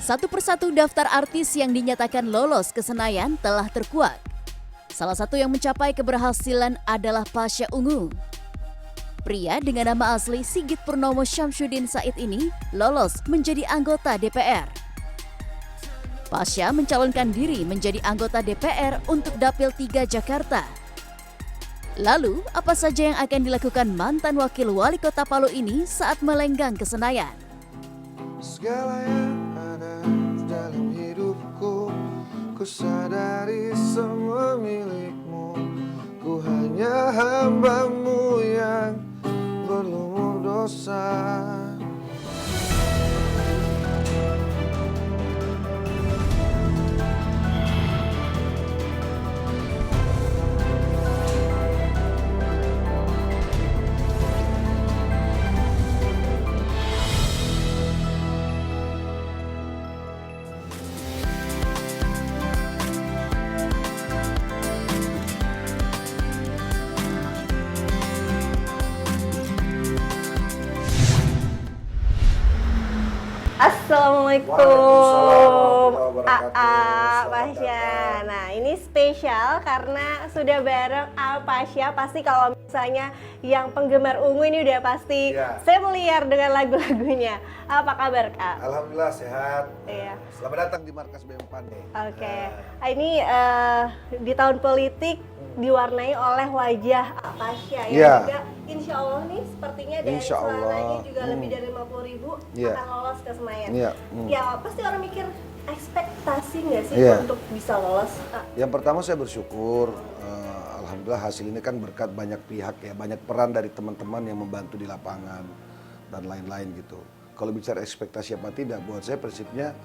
Satu persatu daftar artis yang dinyatakan lolos ke Senayan telah terkuak. Salah satu yang mencapai keberhasilan adalah Pasha Ungu. Pria dengan nama asli Sigit Purnomo Syamsuddin Said ini lolos menjadi anggota DPR. Pasha mencalonkan diri menjadi anggota DPR untuk Dapil 3 Jakarta. Lalu, apa saja yang akan dilakukan mantan wakil wali kota Palu ini saat melenggang ke Senayan? Segala yang ada dalam hidupku, ku sadari semua milikmu. Ku hanya hambamu yang berlumur dosa. Assalamualaikum Waalaikumsalam AA warahmatullahi Pasha. Nah ini spesial karena sudah bareng AA Pasha. Pasti kalau misalnya yang penggemar ungu ini udah pasti familiar dengan lagu-lagunya. Apa kabar Kak? Alhamdulillah sehat. Iya. Selamat datang di markas BEMPAN nih. Oke. Ini di tahun politik diwarnai oleh wajah AA Pasha yang juga insya Allah nih sepertinya dari suaranya juga lebih dari 50.000 akan lolos ke Senayan. Ya pasti orang mikir ekspektasi nggak sih untuk bisa lolos? Yang pertama saya bersyukur, alhamdulillah hasil ini kan berkat banyak pihak ya, banyak peran dari teman-teman yang membantu di lapangan dan lain-lain gitu. Kalau bicara ekspektasi apa tidak, buat saya prinsipnya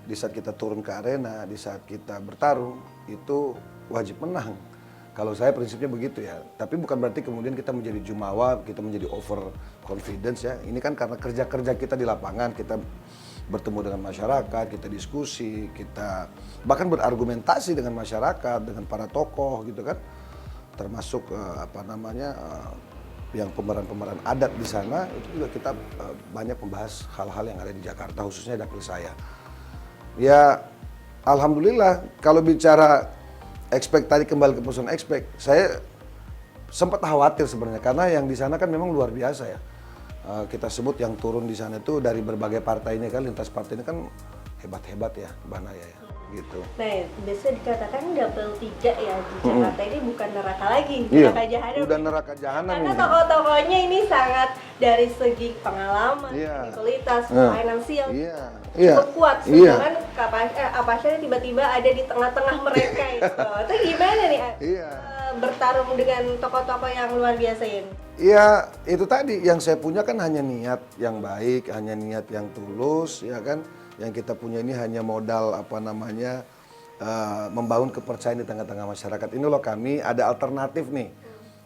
di saat kita turun ke arena, di saat kita bertarung itu wajib menang. Kalau saya prinsipnya begitu ya, tapi bukan berarti kemudian kita menjadi jumawa, kita menjadi over confidence ya. Ini kan karena kerja-kerja kita di lapangan, kita bertemu dengan masyarakat, kita diskusi, kita bahkan berargumentasi dengan masyarakat, dengan para tokoh gitu kan. Termasuk yang pemeran-pemeran adat di sana, itu juga kita banyak membahas hal-hal yang ada di Jakarta, khususnya dapil saya. Ya, alhamdulillah kalau bicara tadi kembali ke persoalan saya sempat khawatir sebenarnya karena yang di sana kan memang luar biasa ya. Kita sebut yang turun di sana itu dari berbagai partainya kan, lintas partai ini kan hebat-hebat ya, Mbak Naya ya, gitu. Nah, biasa dikatakan dapil 3 ya di Jakarta ini bukan neraka lagi, neraka jahanam. Udah neraka jahanam karena ini. tokoh-tokohnya ini sangat dari segi pengalaman, kredibilitas, finansial cukup kuat. Sedangkan Pasha tiba-tiba ada di tengah-tengah mereka itu gimana nih? Bertarung dengan tokoh-tokoh yang luar biasa ini. Iya, itu tadi yang saya punya kan hanya niat yang baik, hanya niat yang tulus, ya kan. Yang kita punya ini hanya modal membangun kepercayaan di tengah-tengah masyarakat. Ini loh kami ada alternatif nih,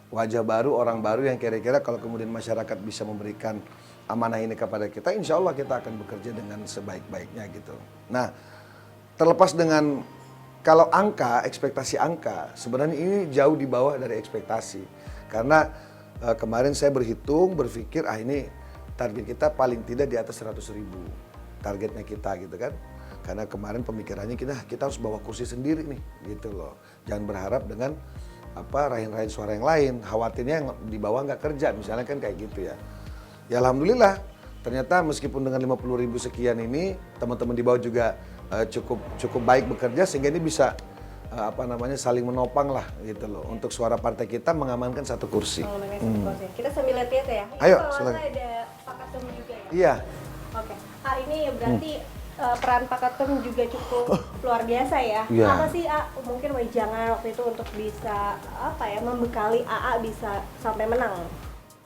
wajah baru, orang baru yang kira-kira kalau kemudian masyarakat bisa memberikan amanah ini kepada kita, insya Allah kita akan bekerja dengan sebaik-baiknya gitu. Nah, terlepas dengan kalau ekspektasi angka, sebenarnya ini jauh di bawah dari ekspektasi. Karena kemarin saya berpikir ini target kita paling tidak di atas 100.000 targetnya kita gitu kan. Karena kemarin pemikirannya kita harus bawa kursi sendiri nih gitu loh. Jangan berharap dengan raih-raih suara yang lain, khawatirnya yang di bawah nggak kerja misalnya kan kayak gitu ya. Ya alhamdulillah ternyata meskipun dengan 50.000 sekian ini teman-teman di bawah juga cukup baik bekerja sehingga ini bisa saling menopang lah gitu loh untuk suara partai kita mengamankan satu kursi. Kita sambil lihat ya. Ayo, silakan. Ada Pak Katem juga ya. Iya. Oke. Ini berarti peran Pak Katem juga cukup luar biasa ya. Apa sih mungkin wejangan waktu itu untuk bisa membekali AA bisa sampai menang?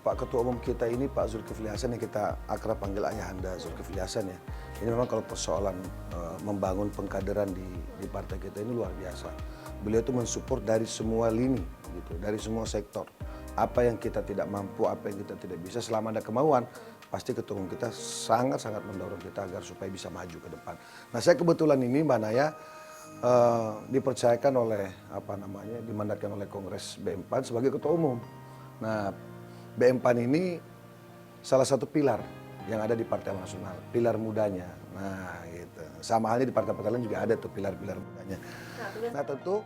Pak Ketua Umum kita ini Pak Zulkifli Hasan yang kita akrab panggil Ayahanda Zulkifli Hasan ya. Ini memang kalau persoalan membangun pengkaderan di partai kita ini luar biasa. Beliau itu mensupport dari semua lini gitu, dari semua sektor. Apa yang kita tidak mampu, apa yang kita tidak bisa, selama ada kemauan, pasti Ketua Umum kita sangat-sangat mendorong kita agar supaya bisa maju ke depan. Nah saya kebetulan ini Mbak Naya dipercayakan oleh dimandatkan oleh Kongres BEMPAN sebagai Ketua Umum. Nah BEMPAN ini salah satu pilar yang ada di Partai Nasional, pilar mudanya. Nah, gitu. Sama halnya di partai-partai lain juga ada tuh pilar-pilar mudanya. Nah, tentu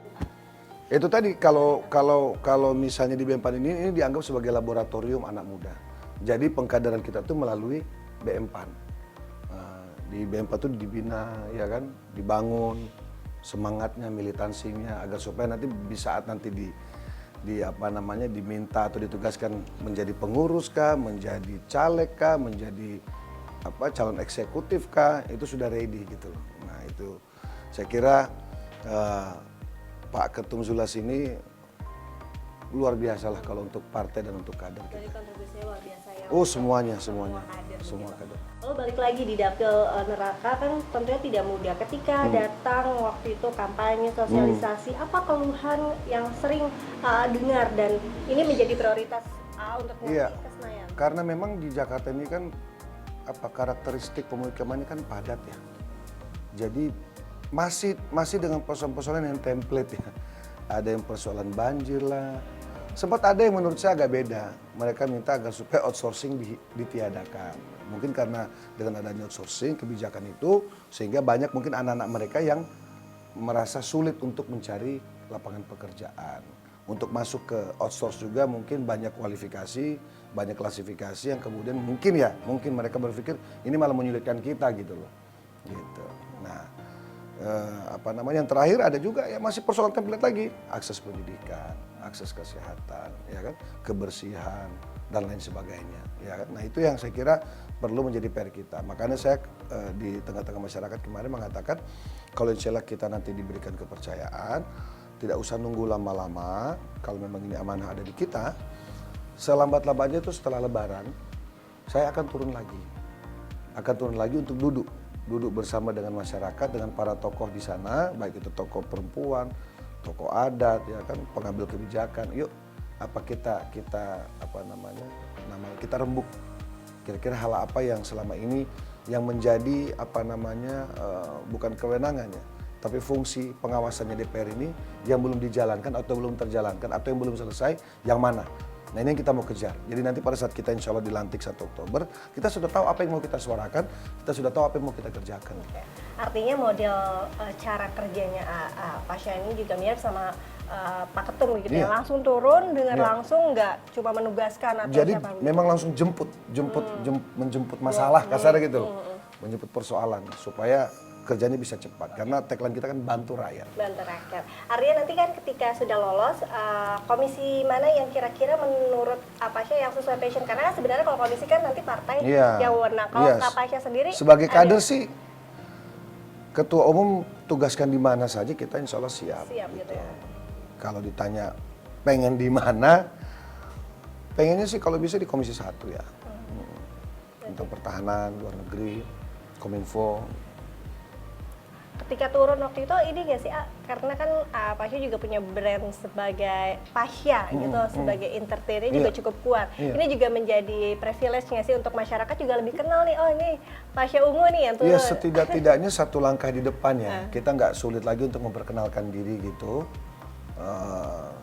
itu tadi kalau misalnya di BM-PAN ini dianggap sebagai laboratorium anak muda. Jadi pengkaderan kita tuh melalui BM-PAN. Di BM-PAN tuh dibina, ya kan, dibangun semangatnya, militansinya agar supaya nanti di saat nanti diminta atau ditugaskan menjadi pengurus kah, menjadi caleg kah, menjadi calon eksekutif kah, itu sudah ready gitu loh. Nah, itu saya kira Pak Ketum Zulas ini luar biasa lah kalau untuk partai dan untuk kader kita. Jadi kontribusinya luar biasa ya. Oh, semuanya. Semua kader. Lalu balik lagi di dapil neraka kan tentunya tidak mudah. Ketika datang waktu itu kampanye, sosialisasi, apa keluhan yang sering dengar dan ini menjadi prioritas untuk Iya, ke Senayan? karena memang di Jakarta ini kan karakteristik pemukimannya kan padat ya. Jadi masih dengan persoalan-persoalan yang template ya. Ada yang persoalan banjir lah. Sempat ada yang menurut saya agak beda. Mereka minta agar supaya outsourcing ditiadakan. Mungkin karena dengan adanya outsourcing kebijakan itu sehingga banyak mungkin anak-anak mereka yang merasa sulit untuk mencari lapangan pekerjaan. Untuk masuk ke outsource juga mungkin banyak kualifikasi, banyak klasifikasi yang kemudian mungkin mereka berpikir ini malah menyulitkan kita gitu loh. Gitu. Nah, yang terakhir ada juga ya masih persoalan template lagi, akses pendidikan, akses kesehatan, ya kan, kebersihan dan lain sebagainya, ya kan. Nah, itu yang saya kira perlu menjadi PR kita. Makanya saya di tengah-tengah masyarakat kemarin mengatakan kalau insya Allah kita nanti diberikan kepercayaan, tidak usah nunggu lama-lama. Kalau memang ini amanah ada di kita, selambat-lambatnya itu setelah Lebaran, saya akan turun lagi untuk duduk bersama dengan masyarakat, dengan para tokoh di sana, baik itu tokoh perempuan, tokoh adat, ya kan, pengambil kebijakan. Yuk, kita rembuk. Kira-kira hal apa yang selama ini yang menjadi bukan kewenangannya, tapi fungsi pengawasannya DPR ini yang belum dijalankan atau belum terjalankan atau yang belum selesai, yang mana? Nah, ini yang kita mau kejar. Jadi nanti pada saat kita insya Allah dilantik 1 Oktober, kita sudah tahu apa yang mau kita suarakan, kita sudah tahu apa yang mau kita kerjakan. Oke. Artinya model cara kerjanya Pasha ini juga mirip sama Pak Ketum gitu ya, langsung turun dengan langsung nggak cuma menugaskan atau jadi siapa memang langsung menjemput masalah kasarnya gitu loh, menjemput persoalan supaya kerjanya bisa cepat karena tagline kita kan bantu rakyat. Bantu rakyat. Artinya nanti kan ketika sudah lolos, komisi mana yang kira-kira menurut Pasha yang sesuai passion? Karena sebenarnya kalau komisi kan nanti partai yang wewenang. Kalau Pasha sendiri sebagai kader sih, ketua umum tugaskan di mana saja kita insya Allah siap gitu ya. Kalau ditanya pengen di mana, pengennya sih kalau bisa di Komisi 1 ya. Tentang pertahanan, luar negeri, Kominfo. Ketika turun waktu itu ini nggak sih, karena kan Pasha juga punya brand sebagai Pasha gitu, sebagai entertainer juga cukup kuat. Ini juga menjadi privilege nggak sih untuk masyarakat juga lebih kenal nih, oh ini Pasha Ungu nih yang turun. Iya, setidak-tidaknya satu langkah di depannya. Kita nggak sulit lagi untuk memperkenalkan diri gitu.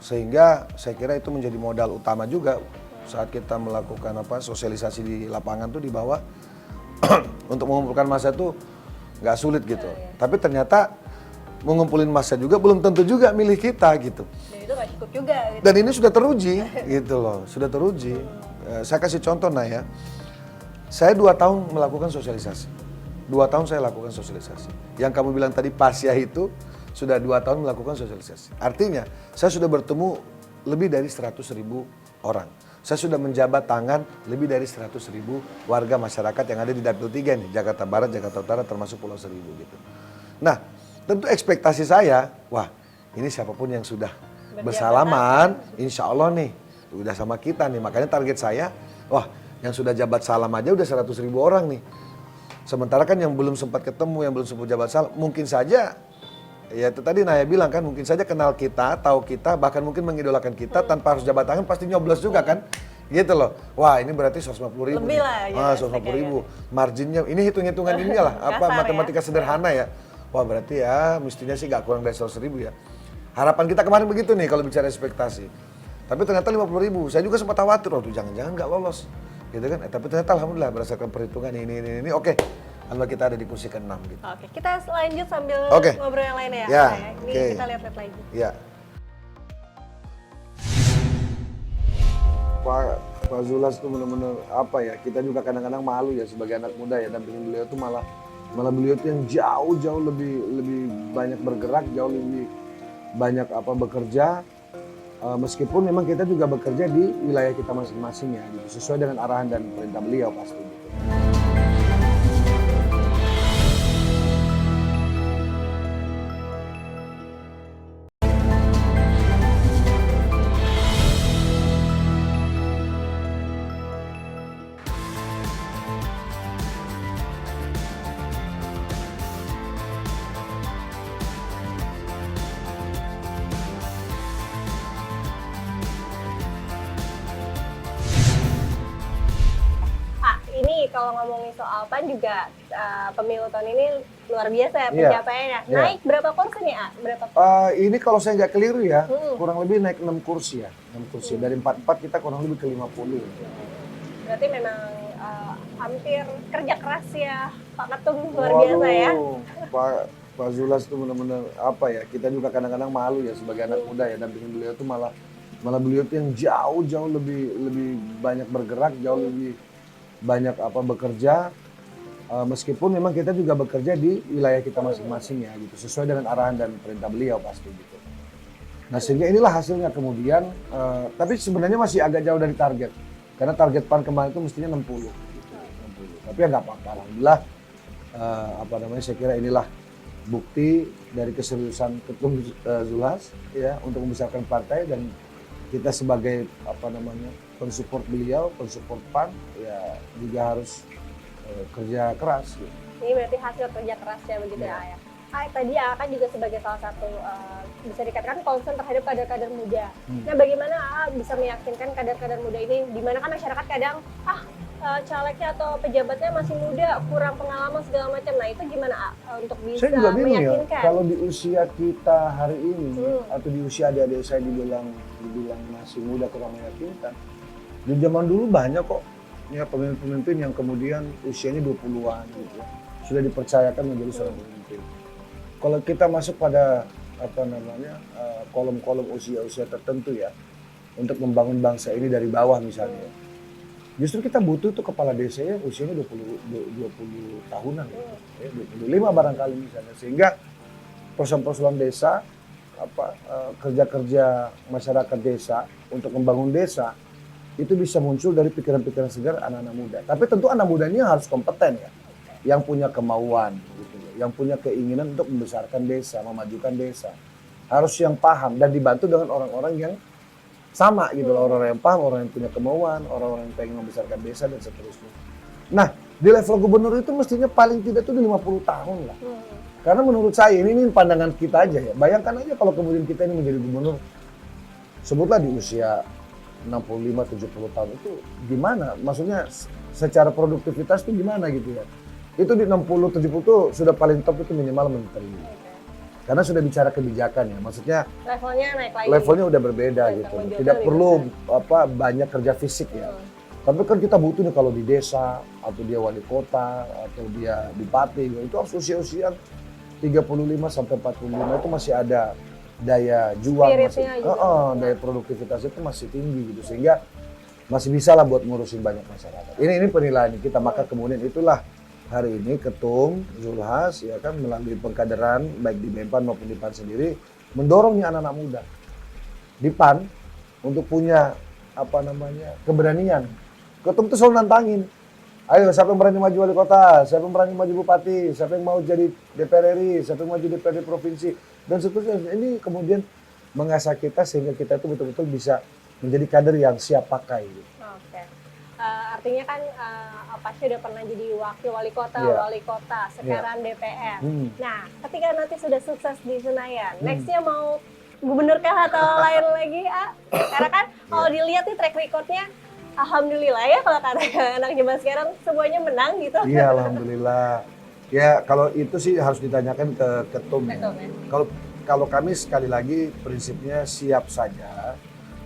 Sehingga saya kira itu menjadi modal utama juga saat kita melakukan sosialisasi di lapangan tuh di bawah untuk mengumpulkan massa tuh nggak sulit gitu. Tapi ternyata mengumpulin massa juga belum tentu juga milih kita gitu. Dan itu nggak cukup juga. Gitu. Dan ini sudah teruji gitu loh, sudah teruji. Saya kasih contoh ya, saya 2 tahun melakukan sososialisasi. 2 tahun saya lakukan sosialisasi. Yang kamu bilang tadi Pasha itu sudah 2 tahun melakukan sosialisasi. Artinya saya sudah bertemu lebih dari 100.000 orang. Saya sudah menjabat tangan lebih dari 100.000 warga masyarakat yang ada di Dapil 3 nih, Jakarta Barat, Jakarta Utara, termasuk Pulau Seribu gitu. Nah, tentu ekspektasi saya, wah ini siapapun yang sudah bersalaman, insya Allah nih, udah sama kita nih. Makanya target saya, wah yang sudah jabat salam aja udah 100.000 orang nih. Sementara kan yang belum sempat ketemu, yang belum sempat jabat salam, mungkin saja, ya itu tadi Naya bilang kan, mungkin saja kenal kita, tahu kita, bahkan mungkin mengidolakan kita tanpa harus jabat tangan, pasti nyoblos juga kan, gitu loh. Wah ini berarti 150.000. Lebih lah. 150.000. Marginnya, ini hitung-hitungan ini lah, matematika sederhana ya. Wah berarti ya mestinya sih gak kurang dari 100.000 ya. Harapan kita kemarin begitu nih kalau bicara ekspektasi. Tapi ternyata 50.000. Saya juga sempat khawatir, jangan-jangan gak lolos. gitu kan. Tapi ternyata alhamdulillah berdasarkan perhitungan ini, oke. Alhamdulillah kita ada di kursi ke-6 gitu. Oke, kita lanjut sambil ngobrol yang lain ya. Ya, Ini kita lihat-lihat lagi. Ya. Pak Zulhas itu benar-benar apa ya, kita juga kadang-kadang malu ya sebagai anak muda ya, dampingin beliau itu malah beliau itu yang jauh lebih banyak bergerak, jauh lebih banyak bekerja, meskipun memang kita juga bekerja di wilayah kita masing-masing ya, gitu, sesuai dengan arahan dan perintah beliau pasti gitu. Kalau ngomongin soal PAN juga pemilu tahun ini luar biasa ya pencapaiannya. Naik berapa kursi nih, Berapa? Ini kalau saya nggak keliru ya, kurang lebih naik 6 kursi ya. 6 kursi. Dari 44 kita kurang lebih ke 50. Berarti memang hampir kerja keras ya Pak Ketum, luar biasa ya. Pak Zulhas itu benar-benar apa ya, kita juga kadang-kadang malu ya sebagai anak muda ya, dampingin beliau itu malah beliau itu yang jauh lebih banyak bergerak, jauh lebih banyak bekerja, meskipun memang kita juga bekerja di wilayah kita masing-masing ya, gitu, sesuai dengan arahan dan perintah beliau pasti gitu. Nah sehingga inilah hasilnya kemudian, tapi sebenarnya masih agak jauh dari target, karena target PAN kemarin itu mestinya 60, gitu, 60. Tapi ya nggak apa-apa, alhamdulillah, saya kira inilah bukti dari keseriusan Ketum Zulhas ya untuk membesarkan partai, dan kita sebagai pensupport beliau, pensupport PAN ya juga harus kerja keras. Gitu. Ini berarti hasil kerja kerasnya begitu ya, Ayah. Tadi kan juga sebagai salah satu bisa dikatakan concern terhadap kader-kader muda. Nah, bagaimana bisa meyakinkan kader-kader muda ini, di mana kan masyarakat kadang calegnya atau pejabatnya masih muda, kurang pengalaman segala macam. Nah, itu gimana untuk bisa saya juga bingung meyakinkan? Ya, kalau di usia kita hari ini atau di usia adik-adik saya dibilang masih muda, kurang meyakinkan. Di zaman dulu banyak kok ya pemimpin-pemimpin yang kemudian usianya 20-an gitu ya, sudah dipercayakan menjadi seorang pemimpin. Kalau kita masuk pada kolom-kolom usia-usia tertentu ya, untuk membangun bangsa ini dari bawah misalnya, justru kita butuh tuh kepala desa ya usianya 20 tahunan ya, 25 barangkali misalnya, sehingga persoalan-persoalan desa, kerja-kerja masyarakat desa untuk membangun desa itu bisa muncul dari pikiran-pikiran segar anak-anak muda. Tapi tentu anak mudanya harus kompeten ya, yang punya kemauan, gitu, yang punya keinginan untuk membesarkan desa, memajukan desa. Harus yang paham dan dibantu dengan orang-orang yang sama gitu loh, orang-orang yang paham, orang yang punya kemauan, orang-orang yang pengen membesarkan desa dan seterusnya. Nah, di level gubernur itu mestinya paling tidak tuh 50 tahun lah. Karena menurut saya ini pandangan kita aja ya. Bayangkan aja kalau kemudian kita ini menjadi gubernur, sebutlah di usia 65-70 tahun, itu gimana? Maksudnya secara produktivitas itu gimana gitu ya? Itu di 60-70 itu sudah paling top, itu minimal menteri. Karena sudah bicara kebijakan ya, maksudnya levelnya naik lagi. Levelnya udah berbeda gitu. Tidak perlu banyak kerja fisik ya. Tapi kan kita butuh nih kalau di desa atau dia wali kota atau dia bupati, itu harus usia-usia 35 sampai 45 itu masih ada daya juang, daya produktivitas itu masih tinggi gitu, sehingga masih bisa lah buat ngurusin banyak masyarakat. Ini penilaian kita, maka kemudian itulah hari ini Ketum Zulhas ya kan melalui pengkaderan baik di Menpan maupun di PAN sendiri mendorongnya anak-anak muda di PAN untuk punya keberanian. Ketum itu selalu nantangin. Ayo, siapa yang berani maju wali kota, siapa yang berani maju bupati, siapa yang mau jadi DPR RI, siapa yang mau jadi DPRD provinsi, dan seterusnya. Ini kemudian mengasah kita sehingga kita itu betul-betul bisa menjadi kader yang siap pakai. Oke. Artinya kan Pasha udah pernah jadi wakil wali kota, sekarang DPR. Nah, ketika nanti sudah sukses di Senayan, nextnya mau gubernur kah atau lain lagi? Karena kan kalau dilihat nih track recordnya, alhamdulillah ya kalau kata anak zaman sekarang semuanya menang gitu. Iya, alhamdulillah. Ya kalau itu sih harus ditanyakan ke Ketum. Ya. Kalau kami sekali lagi prinsipnya siap saja,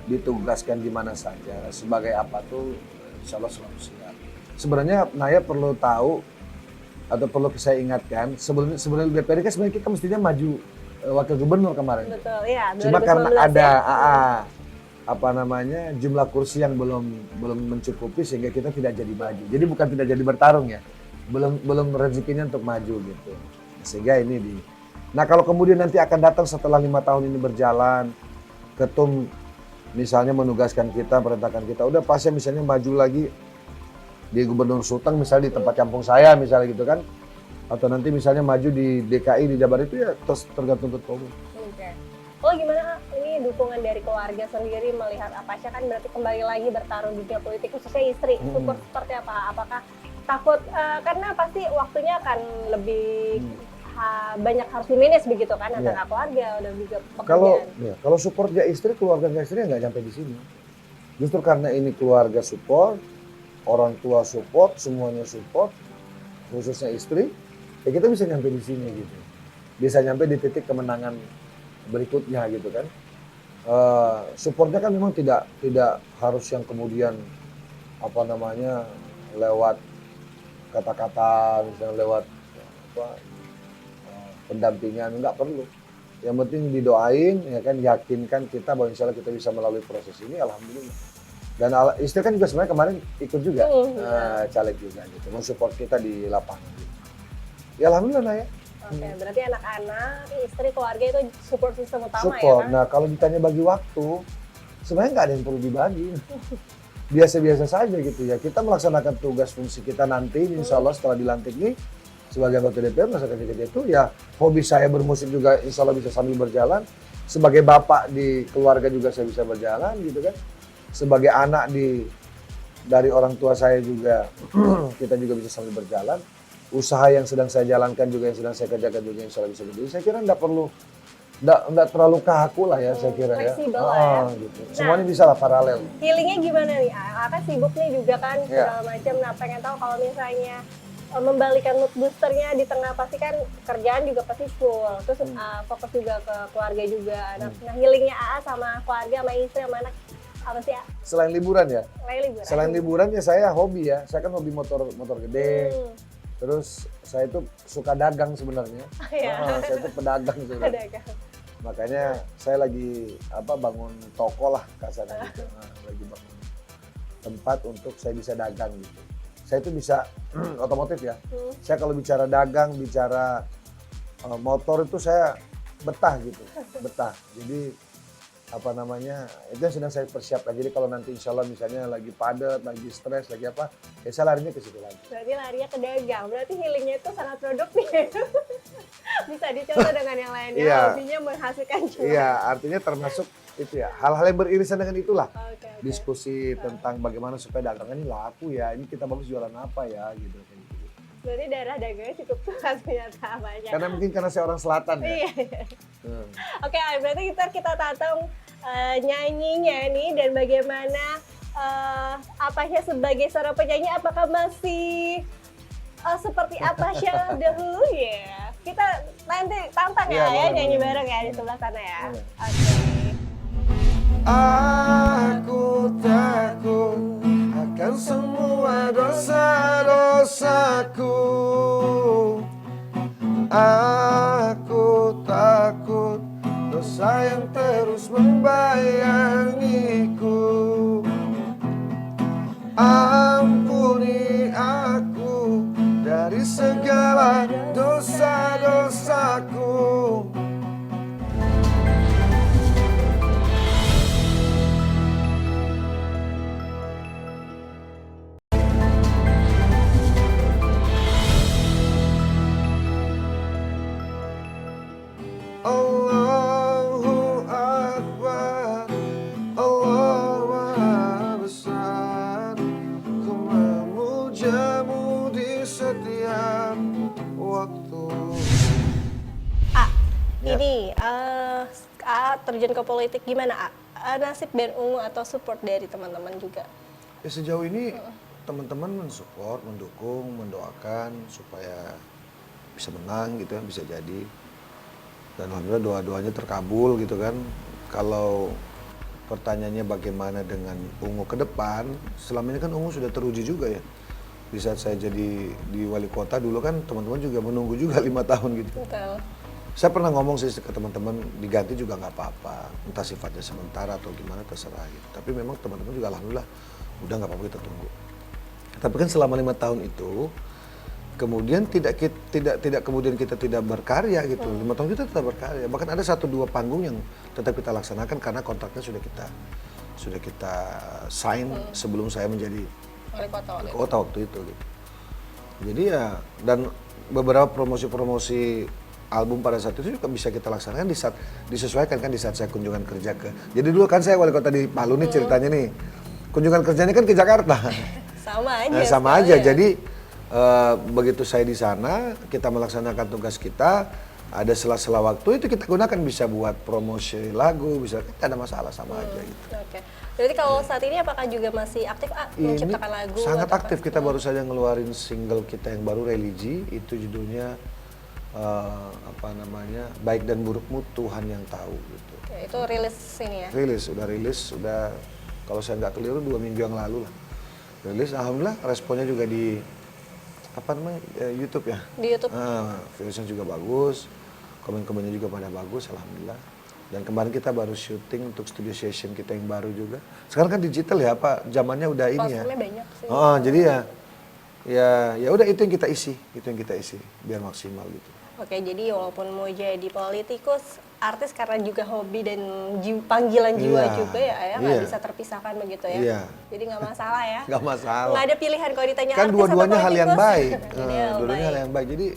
ditugaskan di mana saja, sebagai apa tuh insya Allah selalu siap. Sebenarnya Naya perlu tahu atau perlu saya ingatkan, sebelum DPRD kan sebenarnya kita mestinya maju wakil gubernur kemarin. Betul, ya. Cuma karena 2019 ada ya. jumlah kursi yang belum mencukupi sehingga kita tidak jadi maju. Jadi bukan tidak jadi bertarung ya, belum rezekinya untuk maju gitu. Sehingga ini Nah kalau kemudian nanti akan datang setelah 5 tahun ini berjalan, ketum misalnya menugaskan kita, perintahkan kita, udah pasnya misalnya maju lagi di Gubernur Sulteng misalnya di tempat kampung saya misalnya gitu kan, atau nanti misalnya maju di DKI di Jabar itu ya terus tergantung ketua umum. Oke. Oh gimana ini dukungan dari keluarga sendiri melihat Apasya kan berarti kembali lagi bertarung di dunia politik khususnya istri, support seperti apa? Apakah takut karena pasti waktunya akan lebih banyak harus dimanage begitu kan antara keluarga udah juga pekerjaan. Kalau support gak istri, keluarga gak istri nggak sampai di sini. Justru karena ini keluarga support, orang tua support, semuanya support, khususnya istri, ya kita bisa nyampe di sini gitu. Bisa nyampe di titik kemenangan berikutnya gitu kan. Supportnya kan memang tidak harus yang kemudian lewat kata-kata, misalnya lewat pendampingan, nggak perlu. Yang penting didoain, ya kan, yakinkan kita bahwa insya Allah kita bisa melalui proses ini, alhamdulillah. Dan istri kan juga sebenarnya kemarin ikut juga, caleg juga gitu, mensupport kita di lapangan. Gitu. Ya alhamdulillah ya. Oke, berarti anak-anak, istri, keluarga itu support system utama support. ya kan? Nah kalau ditanya bagi waktu, sebenarnya nggak ada yang perlu dibagi. Biasa-biasa saja gitu ya. Kita melaksanakan tugas fungsi kita nanti, insya Allah setelah dilantik nih, sebagai anggota DPR masa kerja itu ya hobi saya bermusik juga insya Allah bisa sambil berjalan. Sebagai bapak di keluarga juga saya bisa berjalan gitu kan. Sebagai anak dari orang tua saya juga kita juga bisa sambil berjalan. Usaha yang sedang saya jalankan juga yang sedang saya kerjakan juga insya Allah bisa berjalan. Saya kira enggak terlalu kaku lah ya saya kira ya. Fleksibel lah ya. Gitu. Semuanya bisa lah paralel. Healingnya gimana nih? Kan sibuk nih juga kan segala macam. Nah pengen tahu kalau misalnya membalikan mood boosternya di tengah pasti kan kerjaan juga pasti full, terus fokus juga ke keluarga juga. Nah healingnya AA sama keluarga, sama istri, sama anak apa sih? Selain liburan ya? Selain liburan ya saya hobi ya, saya kan hobi motor gede. Terus saya itu suka dagang sebenarnya. Saya itu pedagang sebenarnya. Makanya saya lagi bangun toko lah kasarnya gitu. Lagi bangun tempat untuk saya bisa dagang gitu. Saya itu bisa otomotif ya. Saya kalau bicara dagang, bicara motor itu saya betah gitu, betah. Jadi itu yang sedang saya persiapkan. Jadi kalau nanti insya Allah misalnya lagi padat, lagi stres, lagi apa, ya saya larinya ke situ lagi. Berarti larinya ke dagang, berarti healingnya itu sangat produktif. Bisa dicontoh dengan yang lainnya, hobinya menghasilkan cuan. Iya, artinya termasuk itu ya, hal-hal yang beririsan dengan itulah. Diskusi tentang bagaimana supaya dagangan ini laku ya, ini kita bagus jualan apa ya gitu. Berarti daerah dagangnya cukup luas ternyata banyak. Karena mungkin karena saya orang selatan ya. Oke, berarti kita tatung nyanyinya nih dan bagaimana Apasya sebagai seorang penyanyi apakah masih seperti Apasya dahulu ya? Kita nanti tantang ya nyanyi bareng ya di sebelah sana ya. Aku takut akan semua dosa-dosaku. Aku takut dosa yang terus membayangiku. Ampuni aku dari segala dosa-dosaku. Allahu Akbar, Allah Maha Besar, ku memujamu di setiap waktu. Ini terjun ke politik gimana nasib band ungu atau support dari teman-teman juga? Ya sejauh ini teman-teman mensupport, mendukung, mendoakan supaya bisa menang gitu ya, bisa jadi. Dan alhamdulillah doa-doanya terkabul gitu kan. Kalau pertanyaannya bagaimana dengan Ungu ke depan, selama ini kan Ungu sudah teruji juga ya. Di saat saya jadi di wali kota dulu kan teman-teman juga menunggu juga 5 tahun gitu. Betul. Saya pernah ngomong sih ke teman-teman, diganti juga nggak apa-apa, entah sifatnya sementara atau gimana terserah gitu. Tapi memang teman-teman juga alhamdulillah udah nggak apa-apa kita tunggu. Tapi kan selama 5 tahun itu kemudian tidak kemudian kita tidak berkarya gitu. 5 tahun kita tetap berkarya. Bahkan ada 1-2 panggung yang tetap kita laksanakan karena kontraknya sudah kita sign sebelum saya menjadi Wali kota. kota waktu itu gitu. Jadi ya, dan beberapa promosi album pada saat itu juga bisa kita laksanakan di saat disesuaikan kan di saat saya kunjungan kerja ke. Jadi dulu kan saya wali kota di Palu nih ceritanya nih. Kunjungan kerjanya kan ke Jakarta. Sama aja. Nah, sama aja. Jadi begitu saya di sana, kita melaksanakan tugas kita, ada sela-sela waktu itu kita gunakan bisa buat promosi lagu, bisa tidak ada masalah sama aja gitu. Oke. Berarti kalau saat ini apakah juga masih aktif menciptakan lagu? Sangat aktif, kita baru saja ngeluarin single kita yang baru Religi, itu judulnya Baik dan Burukmu Tuhan yang Tahu gitu. Oke, itu rilis ini ya? Rilis, sudah kalau saya nggak keliru 2 minggu yang lalu lah. Rilis, alhamdulillah responnya juga di YouTube ya. Di YouTube. Viewsnya juga bagus, komen-komennya juga pada bagus, alhamdulillah. Dan kemarin kita baru syuting untuk studio session kita yang baru juga. Sekarang kan digital ya, zamannya udah ini ya. Platformnya banyak sih. Jadi ya udah itu yang kita isi, biar maksimal gitu. Oke, jadi walaupun mau jadi politikus, artis karena juga hobi dan panggilan jiwa juga ya, nggak bisa terpisahkan begitu ya. Iya. Jadi nggak masalah ya. Nggak masalah. Nggak ada pilihan kalau ditanya Kan artis dua-duanya atau hal yang politikus. baik. Dua-duanya Dua-duanya hal yang baik. Jadi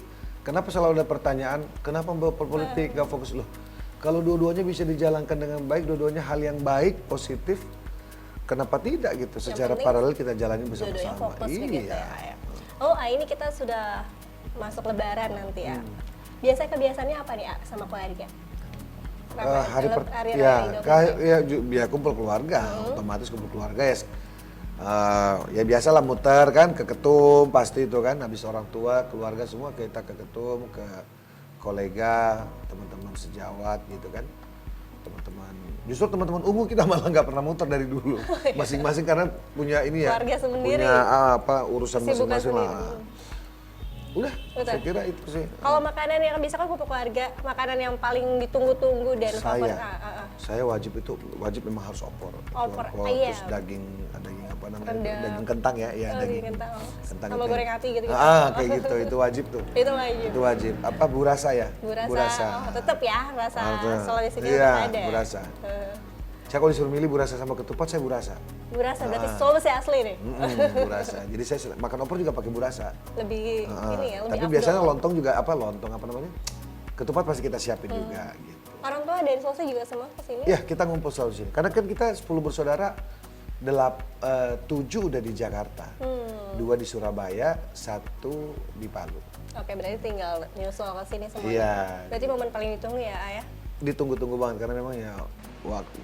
kenapa selalu ada pertanyaan, kenapa berpolitik nggak fokus loh? Kalau dua-duanya bisa dijalankan dengan baik, dua-duanya hal yang baik, positif, kenapa tidak gitu? Secara paralel kita jalanin Dua-duanya bersama-sama. fokus begitu Iya. ya. Oh, ini kita sudah masuk Lebaran nanti ya. Biasanya kebiasaannya apa nih sama keluarga? Ya kumpul keluarga, otomatis kumpul keluarga ya. Ya biasalah muter kan ke ketum pasti itu kan, habis orang tua keluarga semua kita ke ketum, ke kolega, teman-teman sejawat gitu kan, justru teman-teman Ungu kita malah nggak pernah muter dari dulu, masing-masing karena punya ini ya, keluarga sendiri, punya urusan masing-masing lah. Udah, saya kira itu sih. Kalau makanan yang bisa kan kumpul keluarga, makanan yang paling ditunggu-tunggu dan favorit. Saya wajib memang harus opor. Iya. Terus daging apa namanya? Daging kentang ya, daging kentang. Sama goreng hati gitu. Kayak gitu, itu wajib tuh. Itu wajib. Apa burasa ya? Burasa. Oh, tetap ya rasa Sulawesi iya, ada. Burasa. Saya kalau disuruh milih burasa sama ketupat, saya burasa. Burasa berarti Sulawesi asli nih. Burasa. Jadi saya makan opor juga pakai burasa. Lebih ini ya, lebih tapi biasanya lontong juga apa namanya? Ketupat pasti kita siapin juga gitu. Orang tua dari Sulawesi juga semua ke sini? Iya, kita ngumpul selalu sini. Karena kan kita 10 bersaudara, 7 udah di Jakarta. 2 di Surabaya, 1 di Palu. Oke, berarti tinggal nyusul ke sini semuanya. Iya. Berarti momen paling ditunggu ya, Ayah? Ditunggu-tunggu banget karena memang ya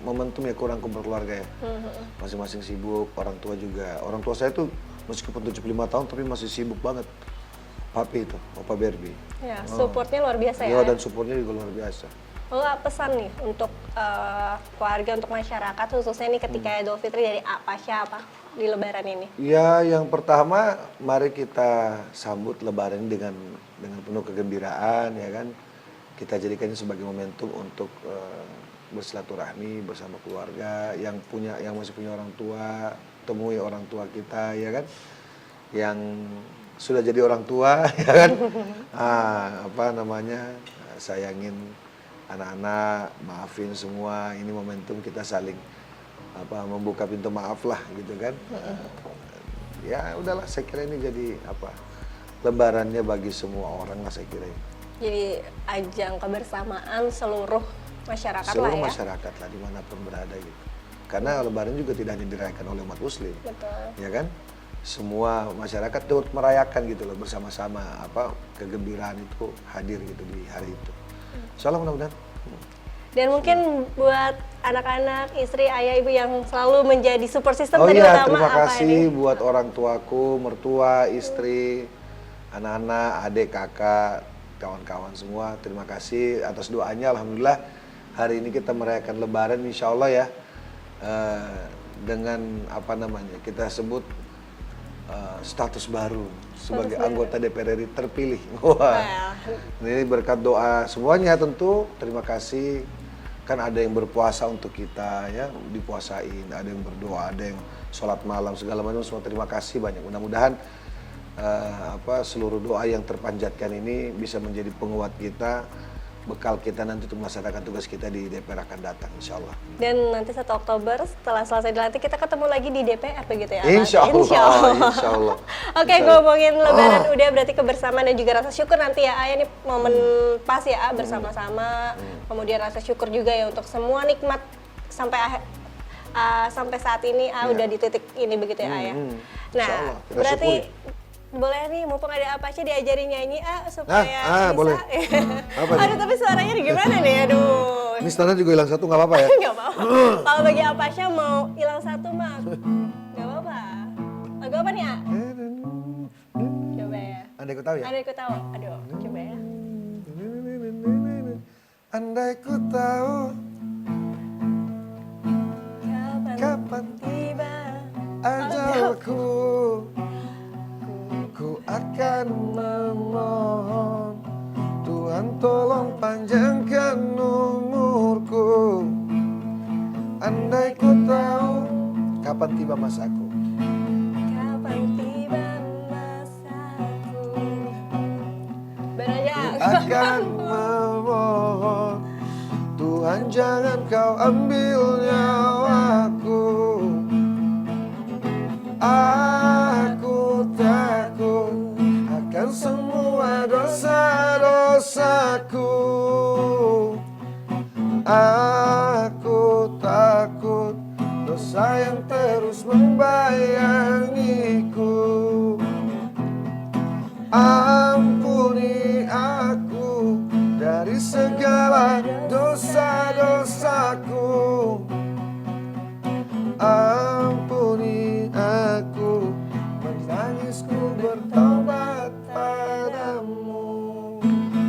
momentum ya kurang kumpul keluarga ya. Masing-masing sibuk, orang tua juga. Orang tua saya tuh meskipun 75 tahun tapi masih sibuk banget. Papi itu, Opa Berbi. Ya, supportnya luar biasa ya. Iya, dan supportnya juga luar biasa. Lalu pesan nih untuk keluarga, untuk masyarakat khususnya nih ketika Idul Fitri dari Pasha apa di Lebaran ini? Ya, yang pertama mari kita sambut Lebaran ini dengan penuh kegembiraan ya kan. Kita jadikannya sebagai momentum untuk bersilaturahmi bersama keluarga yang masih punya orang tua, temui orang tua kita ya kan, yang sudah jadi orang tua ya kan, sayangin anak-anak, maafin semua, ini momentum kita saling membuka pintu maaf lah gitu kan. Ya udahlah, saya kira ini jadi lembarannya bagi semua orang lah saya kira. Jadi ajang kebersamaan seluruh masyarakat seluruh lah ya. Masyarakat lah dimanapun berada gitu. Karena Lebaran juga tidak hanya dirayakan oleh umat Muslim. Betul. Ya kan? Semua masyarakat turut merayakan gitu loh bersama-sama kegembiraan itu hadir gitu di hari itu. Insyaallah mudah-mudahan. Dan mungkin buat anak-anak, istri, ayah, ibu yang selalu menjadi support system tadi iya, utama terima apa kasih ini? buat orang tuaku, mertua, istri, anak-anak, adik, kakak, kawan-kawan semua. Terima kasih atas doanya. Alhamdulillah hari ini kita merayakan Lebaran, insya Allah ya. dengan apa namanya kita sebut status baru sebagai anggota DPR RI terpilih. Wah, ini berkat doa semuanya tentu. Terima kasih. Kan ada yang berpuasa untuk kita ya, dipuasain, ada yang berdoa, ada yang sholat malam segala macam. Semua terima kasih banyak. Mudah-mudahan seluruh doa yang terpanjatkan ini bisa menjadi penguat kita, bekal kita nanti untuk melaksanakan tugas kita di DPR akan datang, insya Allah. Dan nanti 1 Oktober setelah selesai dilantik kita ketemu lagi di DPR begitu ya? Insya Allah. Insya Allah. Oke, ngomongin Lebaran udah, berarti kebersamaan dan juga rasa syukur nanti ya, Ayah, ini momen pas ya bersama-sama. Kemudian rasa syukur juga ya untuk semua nikmat sampai saat ini udah di titik ini begitu ya, Ayah. Nah, berarti boleh nih, mumpung ada Apasya diajarin nyanyi supaya bisa. Boleh. Aduh, tapi suaranya gimana nih, aduh. Ini standar juga hilang satu, nggak apa-apa ya? Nggak apa-apa. Kalau bagi Apasya mau hilang satu mah nggak apa-apa. Lagu apa nih, A? Coba ya. Andai ku tahu ya? Andai ku tahu. Aduh, coba ya. Andai ku tahu kapan tiba ajalku, ku akan memohon Tuhan tolong panjangkan umurku. Andai ku tahu kapan tiba masaku, kapan tiba masaku, beranya akan memohon Tuhan jangan kau ambil nyawaku. Aku takut akan semua dosa-dosaku. Aku takut dosa yang terus membayangiku. Ampuni aku dari segala dosa-dosaku. Ampuni aku, menangisku bertobat padamu.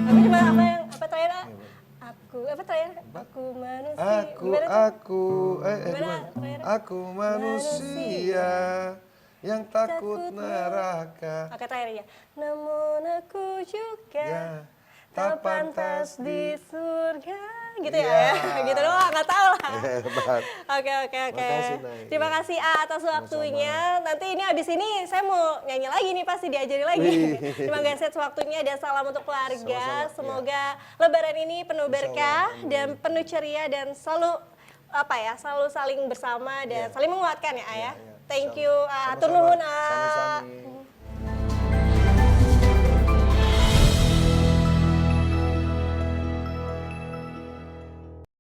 Tapi coba apa terakhir? Apa terakhir? Aku manusia. Aku manusia yang takut neraka. Oke, terakhir ya. Namun aku juga tak pantas di surga. Gitu ya? Gitu doang, nggak tahu lah. Oke. Makasih, Nay. Terima kasih atas waktunya. Nanti ini abis ini saya mau nyanyi lagi nih, pasti diajari lagi. Terima kasih atas waktunya dan salam untuk keluarga. Semoga Lebaran ini penuh berkah dan penuh ceria dan selalu selalu saling bersama dan saling menguatkan ya, Ayah. Thank you. Atur nuhun.